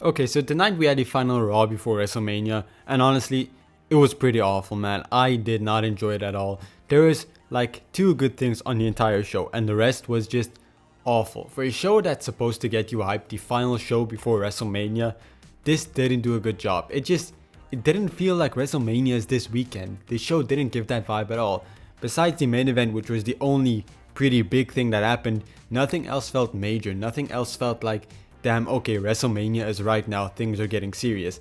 Okay, so tonight we had the final Raw before WrestleMania, and honestly, it was pretty awful, man. I did not enjoy it at all. There was like two good things on the entire show, and the rest was just awful. For a show that's supposed to get you hyped, the final show before WrestleMania, this didn't do a good job. It didn't feel like WrestleMania is this weekend. The show didn't give that vibe at all. Besides the main event, which was the only pretty big thing that happened, nothing else felt major. Nothing else felt like, damn, okay, WrestleMania is right now, things are getting serious.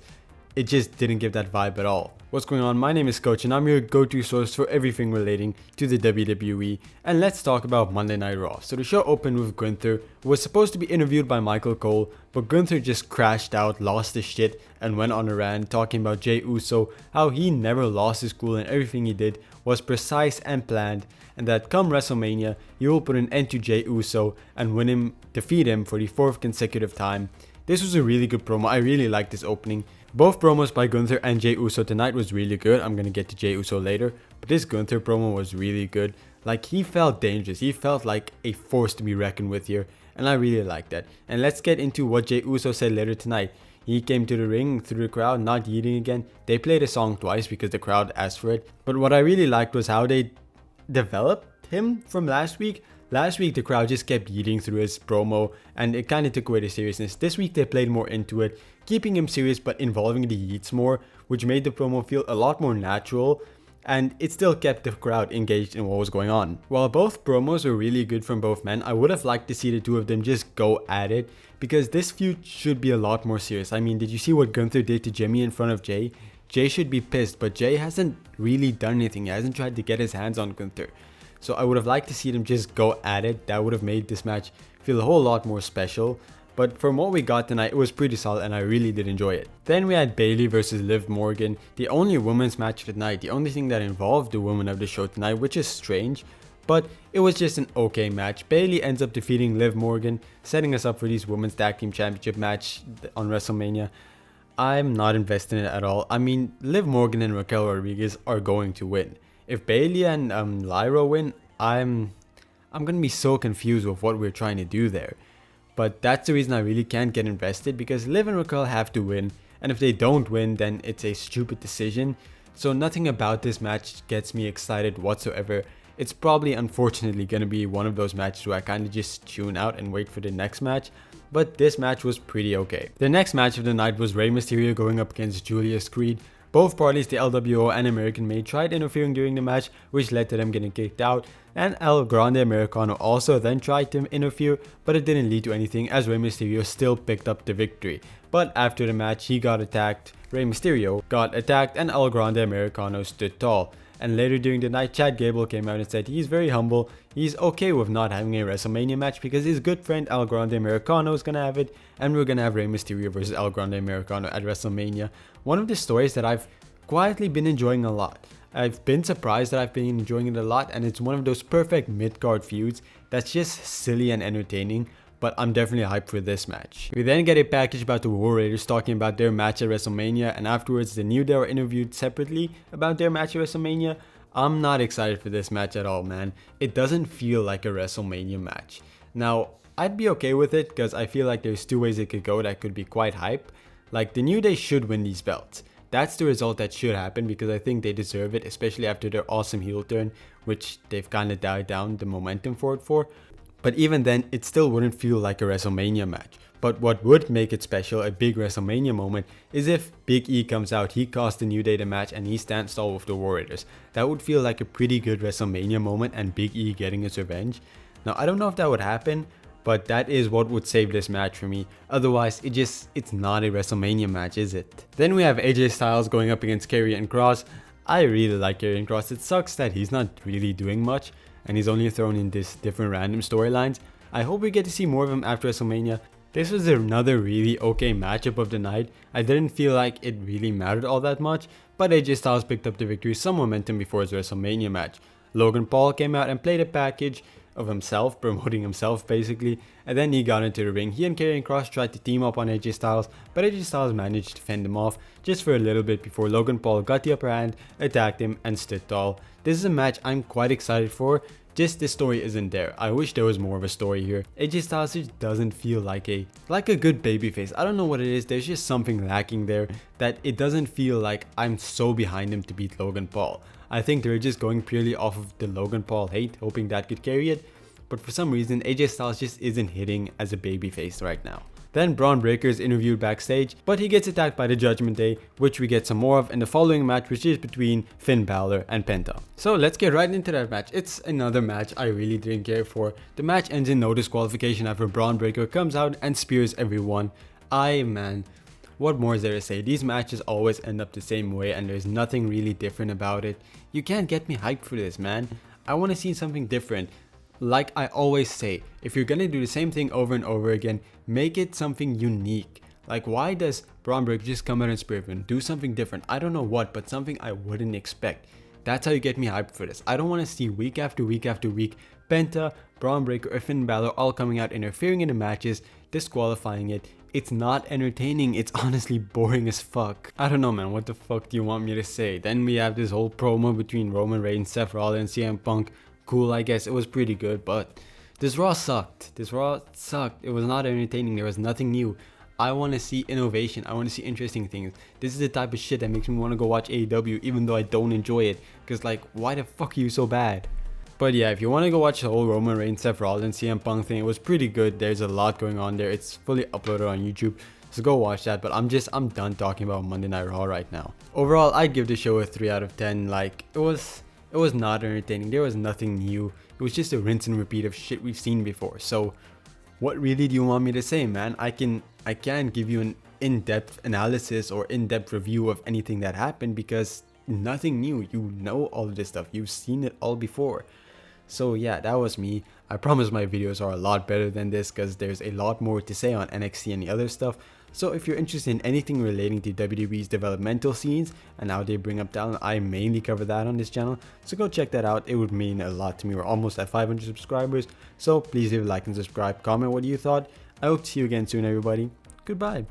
It just didn't give that vibe at all. What's going on? My name is Coach and I'm your go-to source for everything relating to the WWE, and let's talk about Monday Night Raw. So the show opened with Gunther, who was supposed to be interviewed by Michael Cole, but Gunther just crashed out, lost his shit, and went on a rant talking about Jey Uso, how he never lost his cool and everything he did was precise and planned, and that come WrestleMania, he will put an end to Jey Uso and defeat him for the 4th consecutive time. This was a really good promo. I really liked this opening. Both promos by Gunther and Jey Uso tonight was really good. I'm gonna get to Jey Uso later, but this Gunther promo was really good. Like, he felt dangerous. He felt like a force to be reckoned with here, and I really liked that. And let's get into what Jey Uso said later tonight. He came to the ring through the crowd, not yeeting again. They played a song twice because the crowd asked for it. But what I really liked was how they developed him from last week. Last week the crowd just kept yeeting through his promo and it kind of took away the seriousness. This week they played more into it, keeping him serious but involving the yeets more, which made the promo feel a lot more natural, and it still kept the crowd engaged in what was going on. While both promos were really good from both men, I would have liked to see the two of them just go at it, because this feud should be a lot more serious. I mean, did you see what Gunther did to Jimmy in front of Jey? Jey should be pissed, but Jey hasn't really done anything. He hasn't tried to get his hands on Gunther. So I would have liked to see them just go at it. That would have made this match feel a whole lot more special. But from what we got tonight, it was pretty solid and I really did enjoy it. Then we had Bayley versus Liv Morgan, the only women's match of the night, the only thing that involved the women of the show tonight, which is strange. But it was just an okay match. Bayley ends up defeating Liv Morgan, setting us up for this women's tag team championship match on WrestleMania. I'm not invested in it at all. I mean, Liv Morgan and Raquel Rodriguez are going to win. If Bayley and Lyra win, I'm gonna be so confused with what we're trying to do there. But that's the reason I really can't get invested, because Liv and Raquel have to win, and if they don't win, then it's a stupid decision. So nothing about this match gets me excited whatsoever. It's probably unfortunately gonna be one of those matches where I kind of just tune out and wait for the next match. But this match was pretty okay. The next match of the night was Rey Mysterio going up against Julius Creed. Both parties, the LWO and American Made, tried interfering during the match, which led to them getting kicked out, and El Grande Americano also then tried to interfere, but it didn't lead to anything as Rey Mysterio still picked up the victory. But after the match, he got attacked, Rey Mysterio got attacked, and El Grande Americano stood tall. And later during the night, Chad Gable came out and said he's very humble, he's okay with not having a WrestleMania match because his good friend El Grande Americano is gonna have it, and we're gonna have Rey Mysterio versus El Grande Americano at WrestleMania. One of the stories that I've quietly been enjoying a lot. I've been surprised that I've been enjoying it a lot, and it's one of those perfect mid-card feuds that's just silly and entertaining, but I'm definitely hyped for this match. We then get a package about the War Raiders talking about their match at WrestleMania, and afterwards the New Day are interviewed separately about their match at WrestleMania. I'm not excited for this match at all, man. It doesn't feel like a WrestleMania match. Now, I'd be okay with it because I feel like there's two ways it could go that could be quite hype. Like, the New Day should win these belts. That's the result that should happen because I think they deserve it, especially after their awesome heel turn, which they've kind of died down the momentum for it for. But even then, it still wouldn't feel like a WrestleMania match. But what would make it special, a big WrestleMania moment, is if Big E comes out, he costs the New Day the match, and he stands tall with the War Raiders. That would feel like a pretty good WrestleMania moment and Big E getting his revenge. Now, I don't know if that would happen, but that is what would save this match for me. Otherwise, it's not a WrestleMania match, is it? Then we have AJ Styles going up against Karrion Kross. I really like Karrion Kross. It sucks that he's not really doing much, and he's only thrown in this different random storylines. I hope we get to see more of him after WrestleMania. This was another really okay matchup of the night. I didn't feel like it really mattered all that much, but AJ Styles picked up the victory, some momentum before his WrestleMania match. Logan Paul came out and played a package of himself, promoting himself basically, and then he got into the ring. He and Karrion Kross tried to team up on AJ Styles, but AJ Styles managed to fend him off just for a little bit before Logan Paul got the upper hand, attacked him, and stood tall. This is a match I'm quite excited for, Just the story isn't there. I wish there was more of a story here. AJ Styles just doesn't feel like a good babyface. I don't know what it is. There's just something lacking there that it doesn't feel like I'm so behind him to beat Logan Paul. I think they're just going purely off of the Logan Paul hate, hoping that could carry it. But for some reason, AJ Styles just isn't hitting as a babyface right now. Then Braun Breaker is interviewed backstage, but he gets attacked by the Judgment Day, which we get some more of in the following match, which is between Finn Balor and Penta. So let's get right into that match. It's another match I really didn't care for. The match ends in no disqualification after Braun Breaker comes out and spears everyone. Man, what more is there to say? These matches always end up the same way and there's nothing really different about it. You can't get me hyped for this, man. I want to see something different. Like I always say, if you're gonna do the same thing over and over again, make it something unique. Like, why does Braun Breaker just come out and spear him? Do something different. I don't know what, but something I wouldn't expect. That's how you get me hyped for this. I don't want to see week after week after week Penta, Braun Breaker, or Finn Balor all coming out interfering in the matches, disqualifying it. It's not entertaining. It's honestly boring as fuck. I don't know, man. What the fuck do you want me to say? Then we have this whole promo between Roman Reigns, Seth Rollins, CM Punk. Cool, I guess. It was pretty good, but this Raw sucked. It was not entertaining. There was nothing new. I want to see innovation. I want to see interesting things. This is the type of shit that makes me want to go watch AEW, even though I don't enjoy it. Because, like, why the fuck are you so bad? But yeah, if you want to go watch the whole Roman Reigns, Seth Rollins, CM Punk thing, it was pretty good. There's a lot going on there. It's fully uploaded on YouTube. So go watch that. But I'm done talking about Monday Night Raw right now. Overall, I'd give the show a 3 out of 10. Like, it was not entertaining. There was nothing new. It was just a rinse and repeat of shit we've seen before. So what really do you want me to say, man? I can't give you an in-depth analysis or in-depth review of anything that happened because nothing new. You know all of this stuff. You've seen it all before. So yeah, that was me. I promise my videos are a lot better than this because there's a lot more to say on NXT and the other stuff. So if you're interested in anything relating to WWE's developmental scenes and how they bring up talent, I mainly cover that on this channel. So go check that out. It would mean a lot to me. We're almost at 500 subscribers. So please leave a like and subscribe. Comment what you thought. I hope to see you again soon, everybody. Goodbye.